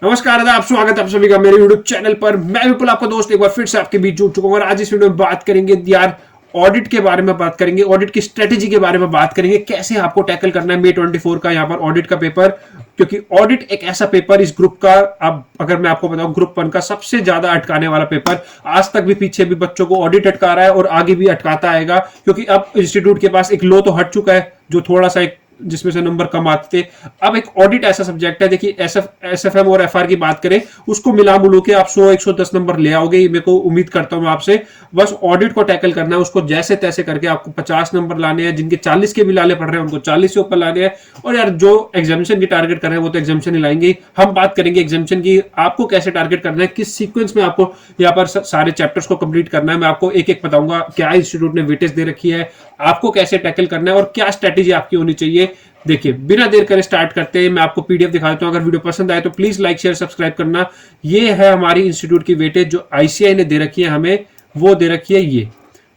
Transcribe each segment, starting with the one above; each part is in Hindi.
नमस्कार, आप स्वागत है आप सभी का मेरे YouTube चैनल पर। मैं विपुल आपका दोस्त एक बार फिर से आपके बीच जुड़ चुका हूं और आज इस वीडियो में बात करेंगे यार ऑडिट के बारे में, बात करेंगे ऑडिट की स्ट्रेटेजी के बारे में, बात करेंगे कैसे आपको टैकल करना है May 24 का यहाँ पर ऑडिट का पेपर। क्योंकि ऑडिट एक ऐसा पेपर इस ग्रुप का, अब अगर मैं आपको बताऊं, ग्रुप 1 का सबसे ज्यादा अटकाने वाला पेपर। आज तक भी पीछे भी बच्चों को ऑडिट अटका रहा है और आगे भी अटकाता आएगा, क्योंकि अब इंस्टीट्यूट के पास एक लो तो हट चुका है जो थोड़ा सा एक जिसमें से नंबर कम आते थे। अब एक ऑडिट ऐसा सब्जेक्ट है, देखिए एसएफएम और एफआर की बात करें, उसको मिला मिलू के आप 100-110 नंबर ले आओगे, मेरे को उम्मीद करता हूं आपसे। बस ऑडिट को टैकल करना है, उसको जैसे तैसे करके आपको 50 नंबर लाने हैं। जिनके 40 के भी लाले पड़ रहे हैं उनको 40 से ऊपर लाने हैं। और यार जो एग्जामिशन की टारगेट कर रहे हैं वो तो एग्जामिशन ही लाएंगे। हम बात करेंगे एग्जामिशन की, आपको कैसे टारगेट करना है, किस सीक्वेंस में आपको यहाँ पर सारे चैप्टर्स को कंप्लीट करना है। मैं आपको एक एक बताऊंगा क्या इंस्टीट्यूट ने वेटेज दे रखी है, आपको कैसे टैकल करना है और क्या स्ट्रेटेजी आपकी होनी चाहिए। देखिए बिना देर करे स्टार्ट करते हैं। मैं आपको पीडीएफ दिखा देता हूं, अगर वीडियो पसंद आए तो प्लीज लाइक शेयर सब्सक्राइब करना। ये है हमारी इंस्टीट्यूट की वेटेज जो आईसीआई ने दे रखी है हमें, वो दे रखी है ये।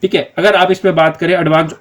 ठीक है, अगर आप इसमें बात करें एडवांस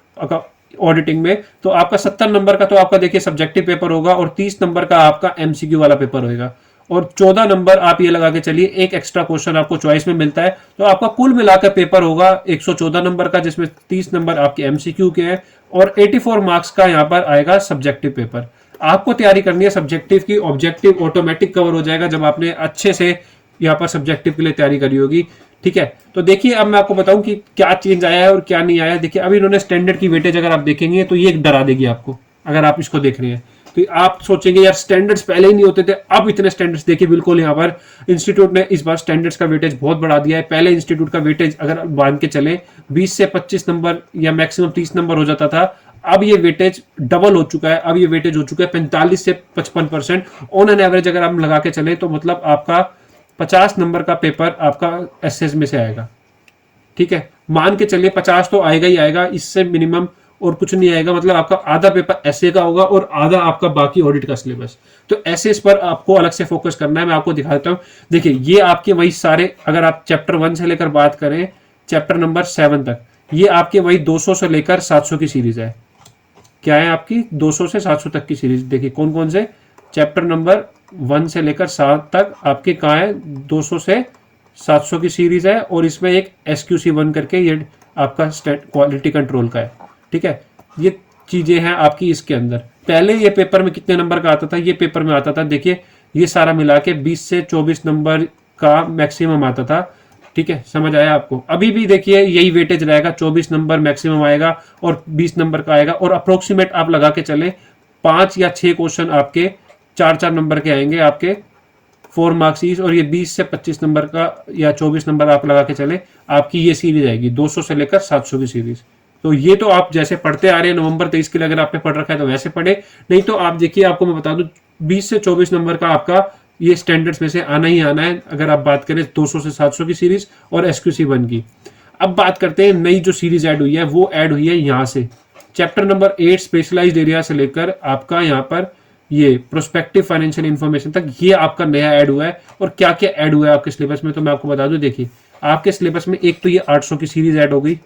ऑडिटिंग में तो आपका 70 नंबर का तो आपका देखिए सब्जेक्टिव पेपर होगा और 30 नंबर का आपका एमसीक्यू वाला पेपर होगा और 14 नंबर आप ये लगा के चलिए एक एक्स्ट्रा क्वेश्चन आपको चॉइस में मिलता है। तो आपका कुल मिलाकर पेपर होगा 114 नंबर का, जिसमें 30 नंबर आपके एमसीक्यू के हैं और 84 मार्क्स का यहाँ पर आएगा सब्जेक्टिव पेपर। आपको तैयारी करनी है सब्जेक्टिव की, ऑब्जेक्टिव ऑटोमेटिक कवर हो जाएगा जब आपने अच्छे से यहाँ पर सब्जेक्टिव के लिए तैयारी करी होगी। ठीक है, तो देखिए अब मैं आपको बताऊं कि क्या चेंज आया है और क्या नहीं आया है। देखिए अभी इन्होंने स्टैंडर्ड की वेटेज अगर आप देखेंगे तो ये डरा देगी आपको। अगर आप इसको देख रहे हैं तो आप सोचेंगे यार स्टैंडर्ड्स पहले ही नहीं होते थे, अब इतने स्टैंडर्ड्स। देखिए बिल्कुल यहाँ पर इंस्टीट्यूट ने इस बार स्टैंडर्ड्स का वेटेज बहुत बढ़ा दिया है। पहले इंस्टीट्यूट का वेटेज अगर बांध के चले 20 से 25 नंबर या मैक्सिमम 30 नंबर हो जाता था, अब ये वेटेज डबल हो चुका है। अब ये वेटेज हो चुका है 45 से 55%। ऑन एन एवरेज अगर हम लगा के चले तो मतलब आपका 50 नंबर का पेपर आपका एसएस में से आएगा। ठीक है, मान के चलिए 50 तो आएगा ही आएगा, इससे मिनिमम और कुछ नहीं आएगा। मतलब आपका आधा पेपर एसए का होगा और आधा आपका बाकी ऑडिट का सिलेबस। तो ऐसे इस पर आपको अलग से फोकस करना है। मैं आपको दिखा देता हूं, देखिए ये आपके वही सारे, अगर आप चैप्टर 1 से लेकर बात करें चैप्टर नंबर 7 तक, ये आपके वही 200 से लेकर 700 की सीरीज है। क्या है आपकी 200 से 700 तक की सीरीज। देखिए कौन कौन से चैप्टर नंबर 1 से लेकर 7 तक आपके कहाँ है, 200 से 700 की सीरीज है। और इसमें एक SQC1 करके ये आपका क्वालिटी कंट्रोल का है। ठीक है, ये चीजें हैं आपकी इसके अंदर। पहले ये पेपर में कितने नंबर का आता था, ये पेपर में आता था, देखिए ये सारा मिला के 20 से 24 नंबर का मैक्सिमम आता था। ठीक है, समझ आया आपको। अभी भी देखिए यही वेटेज रहेगा, 24 नंबर मैक्सिमम आएगा और 20 नंबर का आएगा। और अप्रोक्सीमेट आप लगा के चले 5 या 6 क्वेश्चन आपके 4-4 नंबर के आएंगे आपके 4 मार्क्स ईच। और ये 20 से 25 नंबर का या 24 नंबर आप लगा के चले, आपकी ये सीरीज आएगी 200 से लेकर 700 की सीरीज। तो ये तो आप जैसे पढ़ते आ रहे हैं नवंबर 23 के लिए, अगर आपने पढ़ रखा है तो वैसे पढ़े, नहीं तो आप देखिए आपको मैं बता दूं 20 से 24 नंबर का आपका ये स्टैंडर्ड्स में से आना ही आना है। अगर आप बात करें 200 से 700 की सीरीज और SQC1 की। अब बात करते हैं नई जो सीरीज ऐड हुई है, वो ऐड हुई है यहाँ से चैप्टर नंबर 8 स्पेशलाइज्ड एरिया से लेकर आपका यहाँ पर ये प्रोस्पेक्टिव फाइनेंशियल इंफॉर्मेशन तक, ये आपका नया ऐड हुआ है। और क्या क्या ऐड हुआ है आपके सिलेबस में तो मैं आपको बता दूं। देखिए आपके सिलेबस में एक तो ये 800 की सीरीज ऐड हो गई,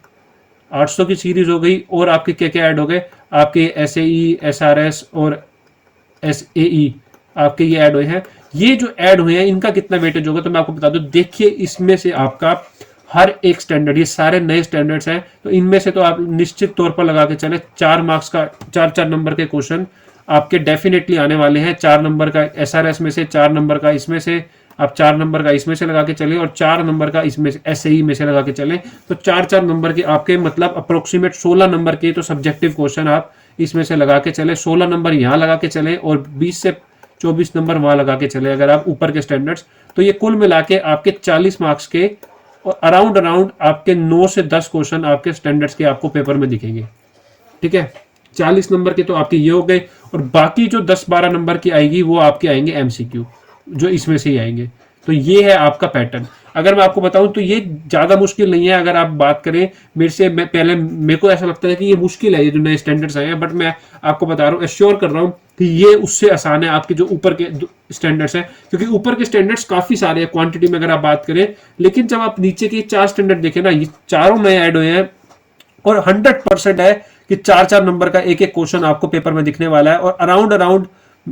800 की सीरीज हो गई। और आपके क्या क्या ऐड हो गए, आपके SAE SRS और SAE आपके ये ऐड हुए हैं। ये जो ऐड हुए हैं इनका कितना वेटेज होगा तो मैं आपको बता दूं। देखिए इसमें से आपका हर एक स्टैंडर्ड, ये सारे नए स्टैंडर्ड्स हैं, तो इनमें से तो आप निश्चित तौर पर लगा के चले 4 मार्क्स का 4-4 नंबर के क्वेश्चन आपके डेफिनेटली आने वाले हैं। 4 नंबर का SRS में से, 4 नंबर का इसमें से, आप 4 नंबर का इसमें से लगा के चले और 4 नंबर का इसमें से SAE में से लगा के चले, तो 4-4 नंबर के आपके मतलब अप्रोक्सीमेट 16 नंबर के तो सब्जेक्टिव क्वेश्चन आप इसमें से लगा के चले। 16 नंबर यहाँ लगा के चले और 20 से 24 नंबर वहां लगा के चले अगर आप ऊपर के स्टैंडर्ड्स। तो ये कुल मिला के आपके 40 मार्क्स के और अराउंड आपके 9 से 10 क्वेश्चन आपके स्टैंडर्ड्स के आपको पेपर में दिखेंगे। ठीक है, 40 नंबर के तो आपके ये हो गए और बाकी जो 10-12 नंबर की आएगी वो आपके आएंगे MCQ, जो इसमें से ही आएंगे। तो ये है आपका पैटर्न। अगर मैं आपको बताऊं तो ये ज्यादा मुश्किल नहीं है। अगर आप बात करें मेरे से, मेरे को ऐसा लगता है कि ये मुश्किल है, ये जो नए स्टैंडर्ड्स आए हैं, बट मैं आपको बता रहा हूँ, एश्योर कर रहा हूँ कि ये उससे आसान है आपके जो ऊपर के स्टैंडर्ड्स हैं। क्योंकि ऊपर के स्टैंडर्ड्स काफी सारे हैं क्वांटिटी में अगर आप बात करें, लेकिन जब आप नीचे के 4 स्टैंडर्ड देखें ना, ये चारों नए ऐड हुए हैं और 100% है कि 4-4 नंबर का एक एक क्वेश्चन आपको पेपर में दिखने वाला है। और अराउंड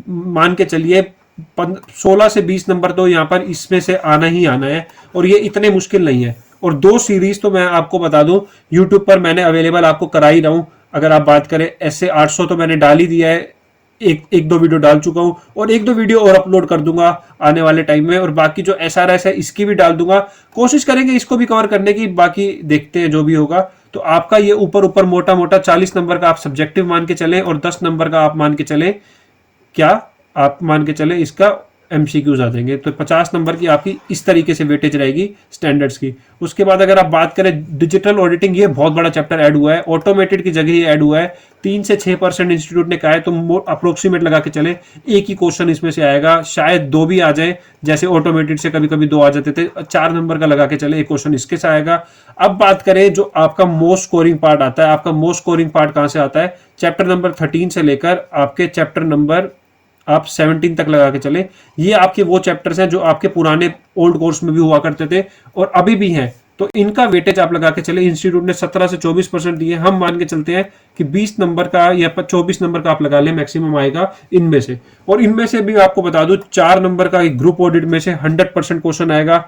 मान के चलिए 16 से 20 नंबर तो यहाँ पर इसमें से आना ही आना है, और ये इतने मुश्किल नहीं है। और 2 सीरीज तो मैं आपको बता दूं यूट्यूब पर मैंने अवेलेबल आपको करा ही रहा हूं। अगर आप बात करें ऐसे 800 तो मैंने डाल ही दिया है, एक दो वीडियो डाल चुका हूं, और एक दो वीडियो और अपलोड कर दूंगा आने वाले टाइम में, और बाकी जो SRS है इसकी भी डाल दूंगा। कोशिश करेंगे इसको भी कवर करने की, बाकी देखते हैं जो भी होगा। तो आपका ये ऊपर ऊपर मोटा मोटा 40 नंबर का आप सब्जेक्टिव मान के चले, और 10 नंबर का आप मान के चले, क्या आप मान के चले इसका MCQs आ जाएंगे। तो 50 नंबर की आपकी इस तरीके से वेटेज रहेगी स्टैंडर्ड्स की। उसके बाद अगर आप बात करें डिजिटल ऑडिटिंग, ये बहुत बड़ा चैप्टर ऐड हुआ है, ऑटोमेटेड की जगह ये ऐड हुआ है। 3 से 6% इंस्टीट्यूट ने कहा है, तो अप्रोक्सीमेट लगा के चले एक ही क्वेश्चन इसमें से आएगा, शायद 2 भी आ जाए, जैसे ऑटोमेटेड से कभी कभी 2 आ जाते थे। 4 नंबर का लगा के चले एक क्वेश्चन इसके से आएगा। अब बात करें जो आपका मोस्ट स्कोरिंग पार्ट आता है, आपका मोस्ट स्कोरिंग पार्ट कहां से आता है, चैप्टर नंबर 13 से लेकर आपके चैप्टर नंबर आप 17 तक लगा के चले। ये आपके वो चैप्टर्स हैं जो आपके पुराने ओल्ड कोर्स में भी हुआ करते थे और अभी भी हैं, तो इनका वेटेज आप लगा के चले। इंस्टीट्यूट ने 17 से 24% दिए, हम मान के चलते हैं कि 20 नंबर का या 24 नंबर का आप लगा लें मैक्सिमम आएगा इनमें से। और इनमें से भी आपको बता दूं 4 नंबर का ग्रुप ऑडिट में से 100% क्वेश्चन आएगा।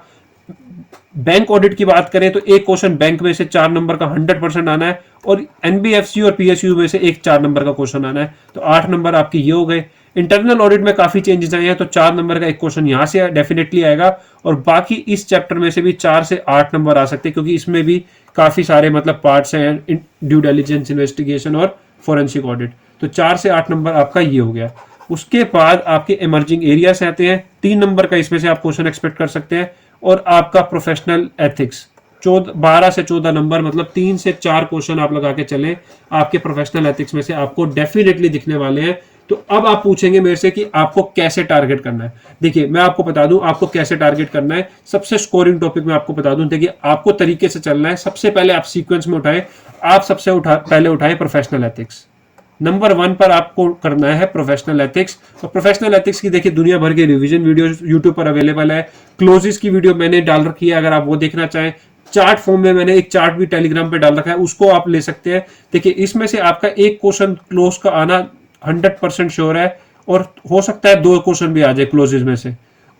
बैंक ऑडिट की बात करें तो एक क्वेश्चन बैंक में से 4 नंबर का 100% आना है, और NBFC और PSU में से एक 4 नंबर का क्वेश्चन आना है, तो 8 नंबर आपके ये हो गए। इंटरनल ऑडिट में काफी चेंजेस आए हैं, तो 4 नंबर का एक क्वेश्चन यहां से डेफिनेटली आएगा, और बाकी इस चैप्टर में से भी 4 से 8 नंबर आ सकते हैं, क्योंकि इसमें भी काफी सारे मतलब पार्ट्स हैं, ड्यू डिलिजेंस, इन्वेस्टिगेशन और फोरेंसिक ऑडिट। तो 4 से 8 नंबर आपका ये हो गया। उसके बाद आपके इमर्जिंग एरिया से आते हैं, 3 नंबर का इसमें से आप क्वेश्चन एक्सपेक्ट कर सकते हैं, और आपका प्रोफेशनल एथिक्स 12 से 14 नंबर, मतलब 3 से 4 क्वेश्चन आप लगा के चले आपके प्रोफेशनल एथिक्स में से आपको डेफिनेटली दिखने वाले हैं। तो अब आप पूछेंगे मेरे से कि आपको कैसे टारगेट करना है। देखिए मैं आपको बता दूं आपको कैसे टारगेट करना है। सबसे स्कोरिंग टॉपिक में आपको बता दूं, देखिए आपको तरीके से चलना है। सबसे पहले आप सीक्वेंस में उठाए, आप सबसे पहले उठाए प्रोफेशनल एथिक्स। नंबर 1 पर आपको करना है प्रोफेशनल एथिक्स। और प्रोफेशनल एथिक्स की देखिए दुनिया भर के रिवीजन वीडियो यूट्यूब पर अवेलेबल है। क्लोजेस की वीडियो मैंने डाल रखी है, अगर आप वो देखना चाहें। चार्ट फॉर्म में मैंने एक चार्ट भी टेलीग्राम पे डाल रखा है, उसको आप ले सकते हैं। देखिए इसमें से आपका एक क्वेश्चन क्लोज का आना 100% श्योर है, और हो सकता है 2 क्वेश्चन भी आ जाए क्लोजेस में से।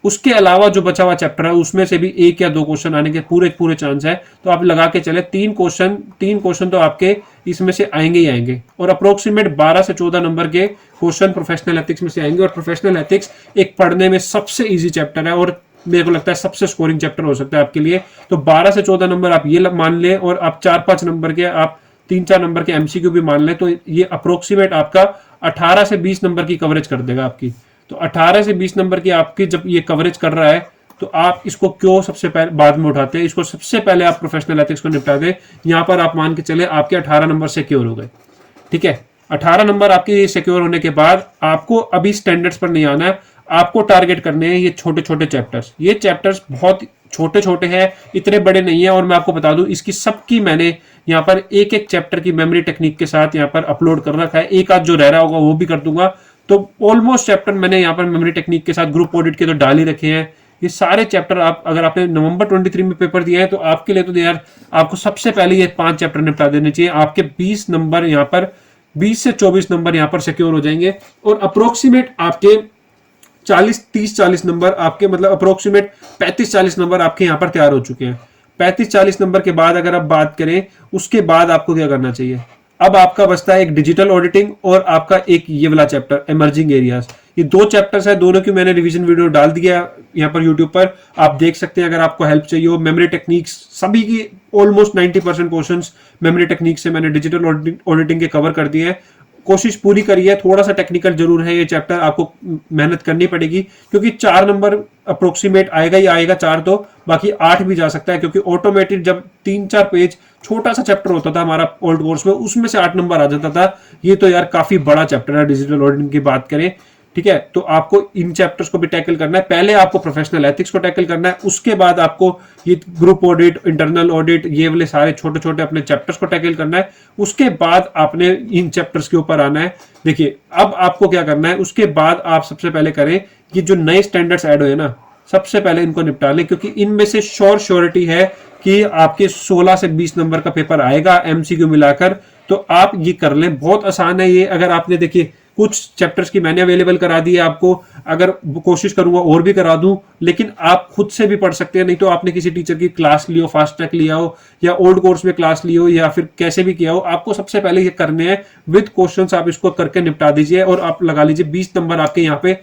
उसके अलावा जो बचा हुआ चैप्टर है उसमें से भी 1 या 2 क्वेश्चन आने के पूरे चांस है। तो आप लगा के चले 3 क्वेश्चन तो आपके इसमें से आएंगे ही आएंगे, और अप्रोक्सीमेट 12 से 14 नंबर के क्वेश्चन प्रोफेशनल एथिक्स में से आएंगे। और प्रोफेशनल एथिक्स एक पढ़ने में सबसे ईजी चैप्टर है, और मेरे को लगता है सबसे स्कोरिंग चैप्टर हो सकता है आपके लिए। तो 12 से 14 नंबर आप ये मान लें, और आप 4-5 नंबर के आप 3-4 नंबर के MCQ भी मान लें, तो ये अप्रोक्सीमेट आपका 18 से 20 नंबर की कवरेज कर देगा आपकी। तो 18 से 20 नंबर की आपकी जब ये कवरेज कर रहा है, तो आप इसको क्यों सबसे पहले बाद में उठाते हैं, इसको सबसे पहले आप प्रोफेशनल एथिक्स को निपटा दें। यहां पर आप मान के चले आपके 18 नंबर सिक्योर हो गए, ठीक है। 18 नंबर आपके सिक्योर होने के बाद आपको अभी स्टैंडर्ड्स पर नहीं आना है, आपको टारगेट करने हैं ये छोटे छोटे चैप्टर्स। ये चैप्टर्स बहुत छोटे छोटे हैं, इतने बड़े नहीं है। और मैं आपको बता दूं इसकी सबकी मैंने यहाँ पर एक एक चैप्टर की मेमोरी टेक्निक के साथ यहाँ पर अपलोड कर रखा है। एक आध जो रह रहा होगा वो भी कर दूंगा। तो ऑलमोस्ट चैप्टर मैंने यहाँ पर मेमोरी टेक्निक के साथ ग्रुप ऑडिट के तो डाल ही रखे हैं। ये सारे चैप्टर आप अगर आपने नवंबर 23 में पेपर दिया है तो आपके लिए तो यार आपको सबसे पहले ये 5 चैप्टर निपटा देने चाहिए। आपके 20 नंबर यहाँ पर 20 से 24 नंबर यहाँ पर सिक्योर हो जाएंगे, और अप्रोक्सीमेट आपके 30-40 नंबर आपके मतलब अप्रोक्सीमेट 35-40 नंबर आपके यहाँ पर तैयार हो चुके हैं। 35-40 नंबर के बाद अगर आप बात करें उसके बाद आपको क्या करना चाहिए, अब आपका बचता है एक डिजिटल ऑडिटिंग और आपका एक ये वाला चैप्टर इमर्जिंग एरियाज। ये 2 चैप्टर्स है, दोनों की मैंने रिवीजन वीडियो डाल दिया यहाँ पर यूट्यूब पर, आप देख सकते हैं अगर आपको हेल्प चाहिए हो। मेमोरी टेक्निक्स सभी की ऑलमोस्ट 90% क्वेश्चंस मेमोरी टेक्निक से मैंने डिजिटल ऑडिटिंग के कवर कर दिए हैं। कोशिश पूरी करिए, थोड़ा सा टेक्निकल जरूर है ये चैप्टर, आपको मेहनत करनी पड़ेगी क्योंकि 4 नंबर अप्रोक्सीमेट आएगा ही आएगा, 4 तो बाकी 8 भी जा सकता है क्योंकि ऑटोमेटेड जब 3-4 पेज छोटा सा चैप्टर होता था हमारा ओल्ड कोर्स में, उसमें से 8 नंबर आ जाता था। ये तो यार काफी बड़ा चैप्टर है डिजिटल ऑडिटिंग की बात करें, ठीक है। तो आपको इन चैप्टर्स को भी टैकल करना है। पहले आपको प्रोफेशनल एथिक्स को टैकल करना है, उसके बाद आपको ये ग्रुप ऑडिट, इंटरनल ऑडिट, ये वाले सारे छोटे छोटे अपने चैप्टर्स को टैकल करना है। उसके बाद आपने इन चैप्टर्स के ऊपर आना है। देखिए अब आपको क्या करना है, उसके बाद आप सबसे पहले करें ये जो नए स्टैंडर्ड्स ऐड हुए ना, सबसे पहले इनको निपटा लें क्योंकि इनमें से श्योरिटी है कि आपके 16 से 20 नंबर का पेपर आएगा MCQ मिलाकर। तो आप ये कर लें, बहुत आसान है ये। अगर आपने देखिए कुछ चैप्टर्स की मैंने अवेलेबल करा दी है आपको, अगर कोशिश करूंगा और भी करा दूं, लेकिन आप खुद से भी पढ़ सकते हैं। नहीं तो आपने किसी टीचर की क्लास ली हो, फास्ट ट्रैक लिया हो या ओल्ड कोर्स में क्लास ली हो या फिर कैसे भी किया हो, आपको सबसे पहले ये करने हैं विद क्वेश्चंस। आप इसको करके निपटा दीजिए और आप लगा लीजिए 20 नंबर आपके यहाँ पे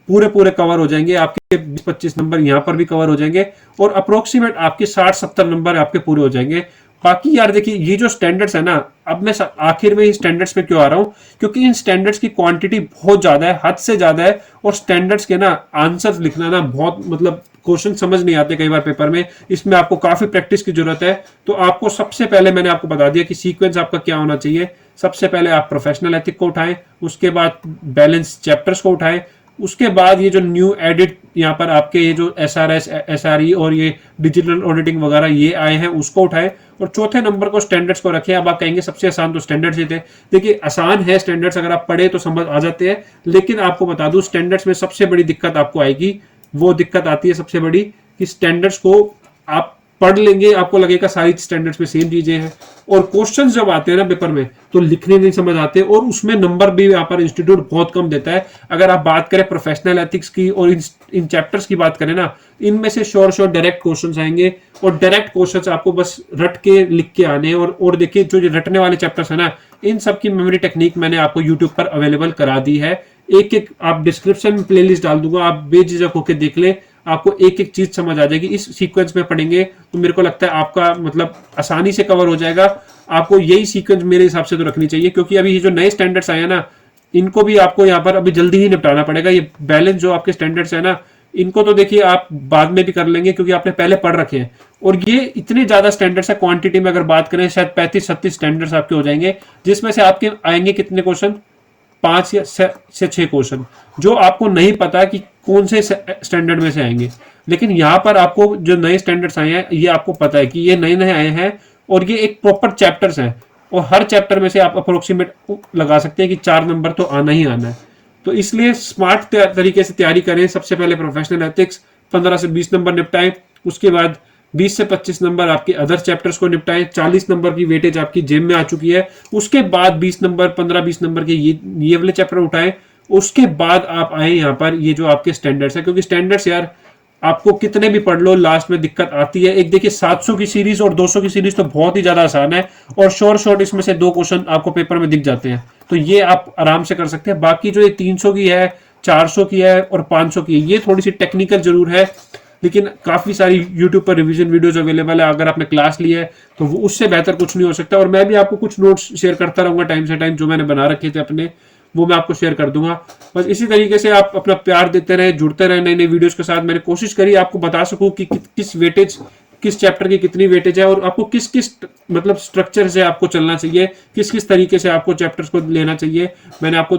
पूरे पूरे कवर हो जाएंगे, आपके 20-25 नंबर यहाँ पर भी कवर हो जाएंगे और अप्रोक्सीमेट आपके 60-70 नंबर आपके पूरे हो जाएंगे। बाकी यार देखिए, ये जो स्टैंडर्ड्स है ना, अब मैं आखिर में स्टैंडर्ड्स पे क्यों आ रहा हूँ, क्योंकि इन स्टैंडर्ड्स की क्वांटिटी बहुत ज्यादा है, हद से ज्यादा है, और स्टैंडर्ड्स के ना आंसर्स लिखना ना बहुत मतलब क्वेश्चन समझ नहीं आते कई बार पेपर में, इसमें आपको काफी प्रैक्टिस की जरूरत है। तो आपको सबसे पहले मैंने आपको बता दिया कि सीक्वेंस आपका क्या होना चाहिए। सबसे पहले आप प्रोफेशनल एथिक को उठाएं, उसके बाद बैलेंस चैप्टर्स को उठाएं, उसके बाद ये जो न्यू एडिट यहाँ पर आपके ये जो SRS SRE और ये डिजिटल ऑडिटिंग वगैरह ये आए हैं उसको उठाएं, और चौथे नंबर को स्टैंडर्ड्स को रखें। अब आप कहेंगे सबसे आसान तो स्टैंडर्ड्स ही थे। देखिए आसान है स्टैंडर्ड्स, अगर आप पढ़े तो समझ आ जाते हैं, लेकिन आपको बता दूं स्टैंडर्ड्स में सबसे बड़ी दिक्कत आपको आएगी, वो दिक्कत आती है सबसे बड़ी कि स्टैंडर्ड्स को आप पढ़ लेंगे, आपको लगेगा सारी स्टैंडर्ड्स में सेम चीजें हैं, और क्वेश्चंस जब आते हैं ना पेपर में तो लिखने नहीं समझ आते, और उसमें नंबर भी यहाँ पर इंस्टीट्यूट बहुत कम देता है। अगर आप बात करें प्रोफेशनल एथिक्स की और इन चैप्टर्स की बात करें ना, इनमें से श्योर डायरेक्ट क्वेश्चंस आएंगे, और डायरेक्ट क्वेश्चंस आपको बस रट के लिख के आने। और देखिए जो रटने वाले चैप्टर्स है ना, इन सब की मेमोरी टेक्निक मैंने आपको यूट्यूब पर अवेलेबल करा दी है। एक एक आप डिस्क्रिप्शन में प्लेलिस्ट डाल दूंगा, आप बेझिझक होकर देख ले, आपको एक एक चीज समझ आ जाएगी। इस सीक्वेंस में पढ़ेंगे तो मेरे को लगता है आपका मतलब आसानी से कवर हो जाएगा। आपको यही सीक्वेंस मेरे हिसाब से तो रखनी चाहिए, क्योंकि अभी ये जो नए स्टैंडर्ड्स आए हैं ना, इनको भी आपको यहाँ पर अभी जल्दी ही निपटाना पड़ेगा। ये बैलेंस जो आपके स्टैंडर्ड्स है ना, इनको तो देखिए आप बाद में भी कर लेंगे क्योंकि आपने पहले पढ़ रखे हैं, और ये इतने ज्यादा स्टैंडर्ड्स है, क्वांटिटी में अगर बात करें शायद 35-36 स्टैंडर्ड्स आपके हो जाएंगे, जिसमें से आपके आएंगे कितने क्वेश्चन, 5 से 6 क्वेश्चन, जो आपको नहीं पता कि कौन से स्टैंडर्ड में से आएंगे। लेकिन यहाँ पर आपको जो नए स्टैंडर्ड्स आए हैं ये आपको पता है कि ये नए नए आए हैं, और ये एक प्रॉपर चैप्टर्स हैं, और हर चैप्टर में से आप अप्रोक्सीमेट लगा सकते हैं कि 4 नंबर तो आना ही आना है। तो इसलिए स्मार्ट तरीके से तैयारी करें। सबसे पहले प्रोफेशनल एथिक्स 15 से 20 नंबर निपटाएं, उसके बाद 20 से 25 नंबर आपके अदर चैप्टर्स को निपटाएं, 40 नंबर की वेटेज आपकी जेब में आ चुकी है। उसके बाद 20 नंबर 15-20 नंबर के ये वाले चैप्टर उठाएं। उसके बाद आप आए यहाँ पर ये जो आपके स्टैंडर्ड्स है, क्योंकि स्टैंडर्ड्स यार आपको कितने भी पढ़ लो लास्ट में दिक्कत आती है। एक देखिए 700 की सीरीज और 200 की सीरीज तो बहुत ही ज्यादा आसान है, और शॉर्ट इसमें से 2 क्वेश्चन आपको पेपर में दिख जाते हैं, तो ये आप आराम से कर सकते हैं। बाकी जो ये 300 की है, 400 की है और 500 की है, ये थोड़ी सी टेक्निकल जरूर है, लेकिन काफी सारी यूट्यूब पर रिवीजन वीडियोस अवेलेबल है। अगर आपने क्लास ली है तो वो उससे बेहतर कुछ नहीं हो सकता। और मैं भी आपको कुछ नोट्स शेयर करता रहूंगा टाइम से टाइम, जो मैंने बना रखे थे अपने, वो मैं आपको शेयर कर दूंगा। बस इसी तरीके से आप अपना प्यार देते रहे, जुड़ते रहे नई नई वीडियोस के साथ। मैंने कोशिश करी आपको बता सकूं कि किस वेटेज, किस चैप्टर की कितनी वेटेज है, और आपको किस किस मतलब स्ट्रक्चर से आपको चलना चाहिए, किस किस तरीके से आपको चैप्टर्स को लेना चाहिए। मैंने आपको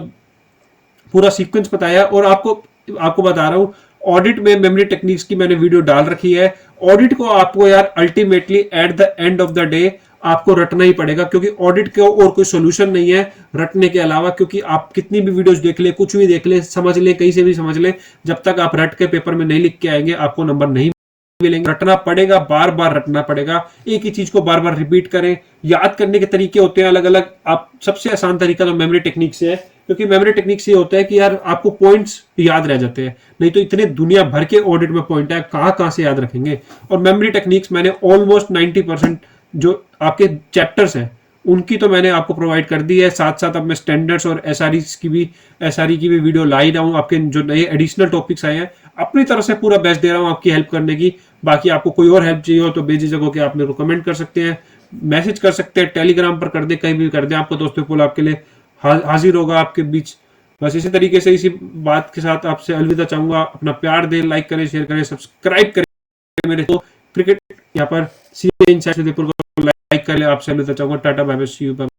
पूरा सीक्वेंस बताया, और आपको बता रहा हूँ ऑडिट में मेमोरी टेक्निक्स की मैंने वीडियो डाल रखी है। ऑडिट को आपको यार ultimately at the end of the day आपको रटना ही पड़ेगा, क्योंकि ऑडिट के और कोई सॉल्यूशन नहीं है रटने के अलावा। क्योंकि आप कितनी भी वीडियोस देख ले, कुछ भी देख ले, समझ ले, कहीं से भी समझ ले, जब तक आप रट के पेपर में नहीं लिख के आएंगे आपको नंबर नहीं मिलेंगे। रटना पड़ेगा, बार बार रटना पड़ेगा, एक ही चीज को बार बार रिपीट करें। याद करने के तरीके होते हैं अलग अलग। आप सबसे आसान तरीका तो मेमोरी टेक्निक से है, क्योंकि मेमोरी टेक्निक से होता है कि यार आपको पॉइंट्स याद रह जाते हैं, नहीं तो इतने दुनिया भर के ऑडिट में पॉइंट है, कहां से याद रखेंगे। और मेमोरी टेक्निक्स मैंने ऑलमोस्ट 90% जो आपके चैप्टर्स हैं उनकी तो मैंने आपको प्रोवाइड कर दी है। साथ साथ अब मैं स्टैंडर्ड्स और एसआरई की भी वीडियो ला ही रहा हूँ। आपके जो नए एडिशनल टॉपिक्स आए हैं, अपनी तरफ से पूरा बेस्ट दे रहा हूँ आपकी हेल्प करने की। बाकी आपको कोई और हेल्प चाहिए हो तो बेझिझक होकर आप मेरे को कमेंट कर सकते हैं, मैसेज कर सकते हैं, टेलीग्राम पर कर दे, कहीं भी कर दे, आपको दोस्तों पुल आपके लिए हाजिर होगा आपके बीच। बस इसी तरीके से इसी बात के साथ आपसे अलविदा चाहूंगा। अपना प्यार दें, लाइक करें, शेयर करें, सब्सक्राइब करें मेरे तो क्रिकेट यहाँ पर सी इनसाइड को लाइक कर ले। आपसे अलविदा चाहूंगा। Tata bye bye, see you.